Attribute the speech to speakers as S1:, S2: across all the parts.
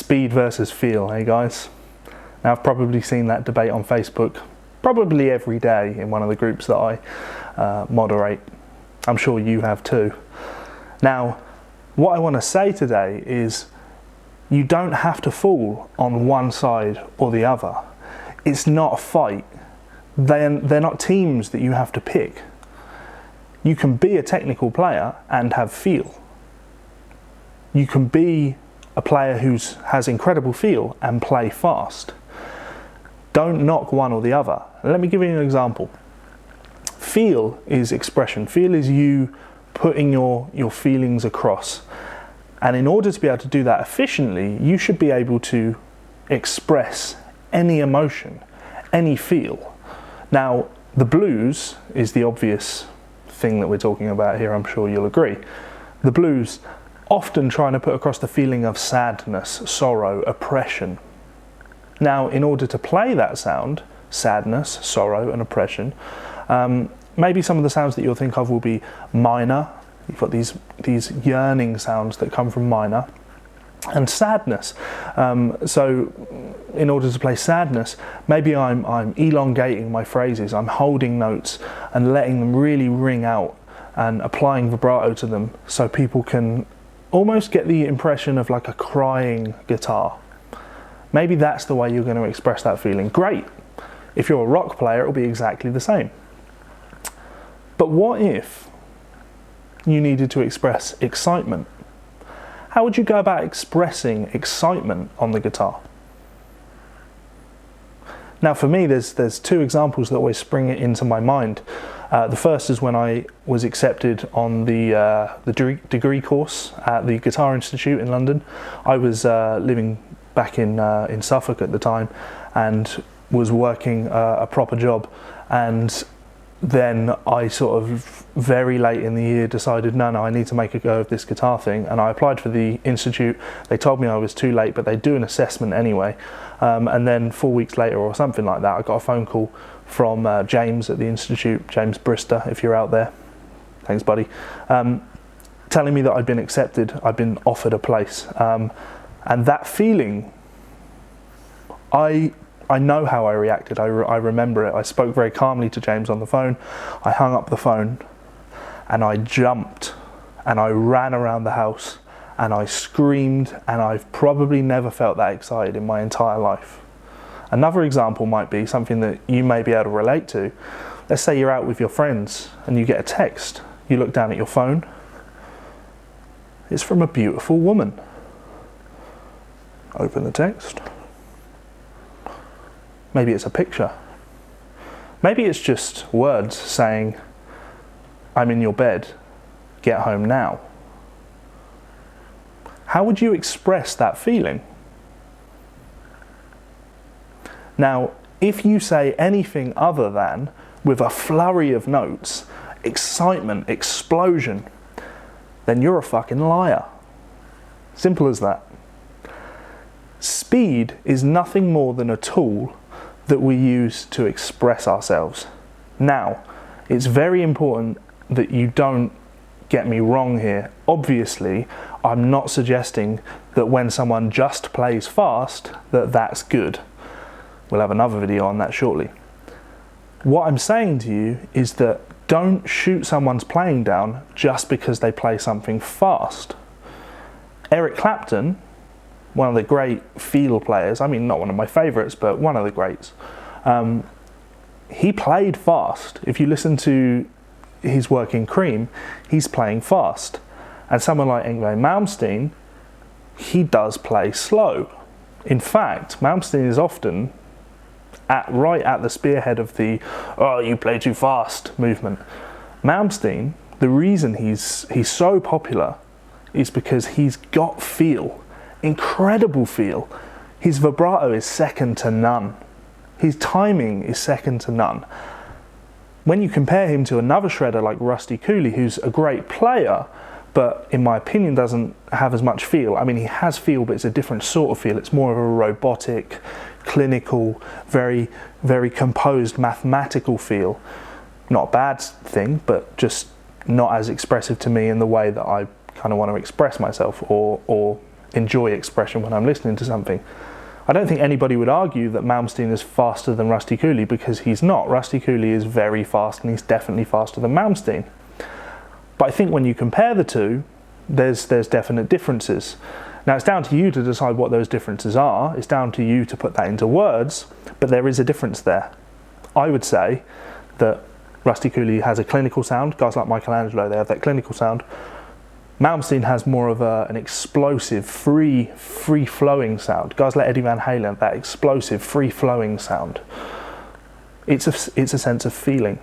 S1: Speed versus feel, hey guys? Now, I've probably seen that debate on Facebook probably every day in one of the groups that I moderate. I'm sure you have too. Now, what I want to say today is you don't have to fall on one side or the other. It's not a fight. They're not teams that you have to pick. You can be a technical player and have feel. You can be a player who has incredible feel and play fast. Don't knock one or the other. Let me give you an example. Feel is expression. Feel is you putting your feelings across. And in order to be able to do that efficiently, you should be able to express any emotion, any feel. Now, the blues is the obvious thing that we're talking about here, I'm sure you'll agree. The blues often trying to put across the feeling of sadness, sorrow, oppression. Now, in order to play that sound, sadness, sorrow and oppression, maybe some of the sounds that you'll think of will be minor. You've got these yearning sounds that come from minor, and sadness. So in order to play sadness, maybe I'm elongating my phrases, I'm holding notes and letting them really ring out and applying vibrato to them so people can almost get the impression of like a crying guitar. Maybe that's the way you're going to express that feeling. Great. If you're a rock player, it'll be exactly the same. But what if you needed to express excitement? How would you go about expressing excitement on the guitar? Now for me, there's two examples that always spring into my mind. The first is when I was accepted on the degree course at the Guitar Institute in London. I was living back in Suffolk at the time and was working a proper job, and then I sort of very late in the year decided no, I need to make a go of this guitar thing, and I applied for the institute. They told me I was too late, but they do an assessment anyway, and then 4 weeks later or something like that, I got a phone call from James at the institute, James Brister, if you're out there, thanks buddy, telling me that I'd been accepted, I'd been offered a place, and that feeling, I know how I reacted. I remember it. I spoke very calmly to James on the phone. I hung up the phone and I jumped and I ran around the house and I screamed, and I've probably never felt that excited in my entire life. Another example might be something that you may be able to relate to. Let's say you're out with your friends and you get a text. You look down at your phone. It's from a beautiful woman. Open the text. Maybe it's a picture. Maybe it's just words saying, I'm in your bed, get home now. How would you express that feeling? Now, if you say anything other than, with a flurry of notes, excitement, explosion, then you're a fucking liar. Simple as that. Speed is nothing more than a tool that we use to express ourselves. Now, it's very important that you don't get me wrong here. Obviously, I'm not suggesting that when someone just plays fast, that's good. We'll have another video on that shortly. What I'm saying to you is that don't shoot someone's playing down just because they play something fast. Eric Clapton, one of the great feel players, I mean not one of my favourites, but one of the greats, he played fast. If you listen to his work in Cream, he's playing fast. And someone like Yngwie Malmsteen, he does play slow. In fact, Malmsteen is often right at the spearhead of the "oh, you play too fast" movement. Malmsteen, the reason he's so popular is because he's got feel. Incredible feel. His vibrato is second to none. His timing is second to none. When you compare him to another shredder like Rusty Cooley, who's a great player, but in my opinion doesn't have as much feel. I mean, he has feel, but it's a different sort of feel. It's more of a robotic, clinical, very, very composed, mathematical feel. Not a bad thing, but just not as expressive to me in the way that I kind of want to express myself or enjoy expression when I'm listening to something. I don't think anybody would argue that Malmsteen is faster than Rusty Cooley, because he's not. Rusty Cooley is very fast, and he's definitely faster than Malmsteen. But I think when you compare the two, there's definite differences. Now, it's down to you to decide what those differences are. It's down to you to put that into words, but there is a difference there. I would say that Rusty Cooley has a clinical sound. Guys like Michelangelo, they have that clinical sound. Malmsteen has more of an explosive, free-flowing sound. Guys like Eddie Van Halen, that explosive, free-flowing sound. It's a sense of feeling.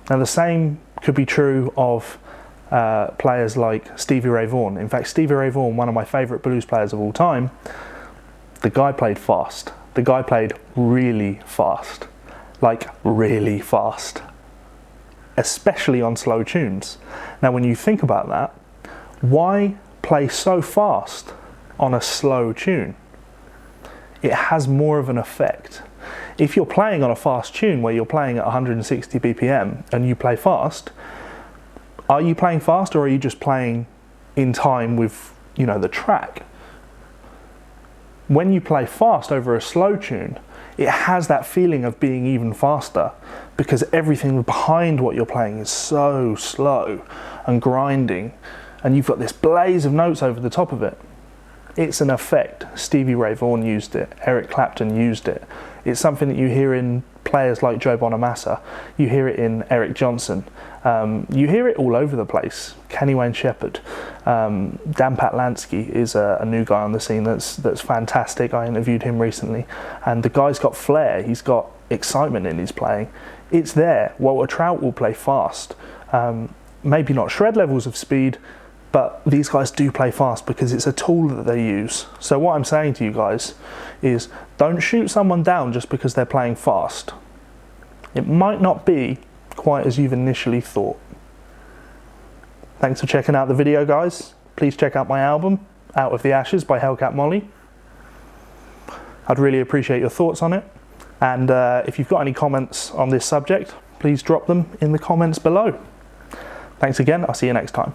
S1: Now, the same could be true of players like Stevie Ray Vaughan. In fact, Stevie Ray Vaughan, one of my favourite blues players of all time, the guy played fast. The guy played really fast. Like, really fast. Especially on slow tunes. Now, when you think about that, why play so fast on a slow tune? It has more of an effect. If you're playing on a fast tune where you're playing at 160 BPM and you play fast, are you playing fast, or are you just playing in time with, the track? When you play fast over a slow tune, it has that feeling of being even faster, because everything behind what you're playing is so slow and grinding, and you've got this blaze of notes over the top of it. It's an effect. Stevie Ray Vaughan used it. Eric Clapton used it. It's something that you hear in players like Joe Bonamassa. You hear it in Eric Johnson. You hear it all over the place. Kenny Wayne Shepherd. Dan Patlansky is a new guy on the scene that's fantastic. I interviewed him recently, and the guy's got flair. He's got excitement in his playing. It's there. Walter Trout will play fast. Maybe not shred levels of speed, but these guys do play fast because it's a tool that they use. So what I'm saying to you guys is, don't shoot someone down just because they're playing fast. It might not be quite as you've initially thought. Thanks for checking out the video, guys. Please check out my album, Out of the Ashes by Hellcat Molly. I'd really appreciate your thoughts on it. And if you've got any comments on this subject, please drop them in the comments below. Thanks again. I'll see you next time.